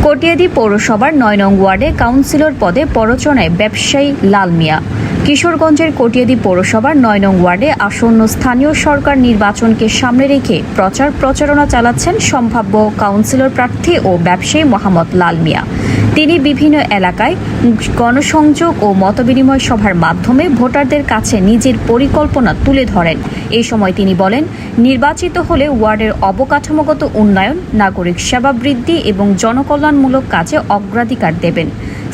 কটিয়াদী পৌরসভার ৯ নং ওয়ার্ডে কাউন্সিলর পদে প্ররোচনায় ব্যবসায়ী লাল মিয়া। কিশোরগঞ্জের কটিয়াদী পৌরসভার ৯ নং ওয়ার্ডে আসন্ন স্থানীয় সরকার নির্বাচনকে সামনে রেখে প্রচারণা চালাচ্ছেন সম্ভাব্য কাউন্সিলর প্রার্থী ও ব্যবসায়ী মোহাম্মদ লাল মিয়া। তিনি বিভিন্ন এলাকায় গণসংযোগ ও মতবিনিময় সভার মাধ্যমে ভোটারদের কাছে নিজের পরিকল্পনা তুলে ধরেন। এই সময় তিনি বলেন, নির্বাচিত হলে ওয়ার্ডের অবকাঠামোগত উন্নয়ন, নাগরিক সেবা বৃদ্ধি এবং জনকল্যাণমূলক কাজে অগ্রাধিকার দেবেন।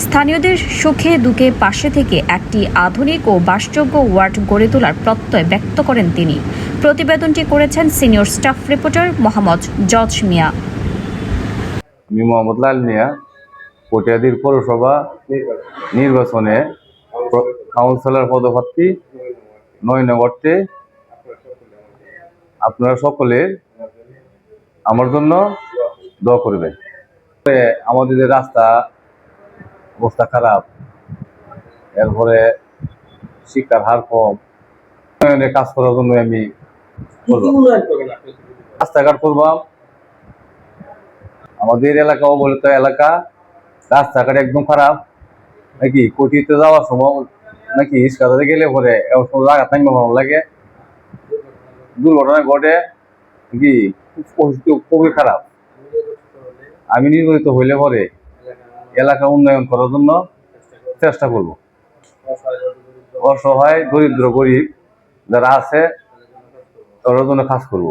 স্থানীয়দের সুখে দুঃখে পাশে থেকে একটি আধুনিক ও বাসযোগ্য ওয়ার্ড গড়ে তোলার প্রত্যয় ব্যক্ত করেন তিনি। প্রতিবেদনটি করেছেন সিনিয়র স্টাফ রিপোর্টার মোহাম্মদ জজ মিয়া। আমি মোহাম্মদ লাল মিয়া, কটিয়াদী পৌরসভা নির্বাচনে কাউন্সিলর পদপ্রার্থী ৯ নং ওয়ার্ডে। আপনারা সকলে আমার জন্য দোয়া করবেন। আমাদের যে রাস্তা অবস্থা খারাপ, এরপরে শিক্ষার হার কম, কাজ করার জন্য আমি রাস্তাঘাট করবাম। আমাদের এলাকা অবহেলিত এলাকা, রাস্তাঘাট একদম খারাপ। নাকি কোটিতে যাওয়ার সময় নাকি ইস্কাতে গেলে পরে জায়গা থাকবে ভালো লাগে, দুর্ঘটনা ঘটে কি খুবই খারাপ। আমি নির্বাচিত হইলে পরে এলাকা উন্নয়ন করার জন্য চেষ্টা করব। অসহায় দরিদ্র গরিব যারা আছে তাদের জন্য কাজ করব।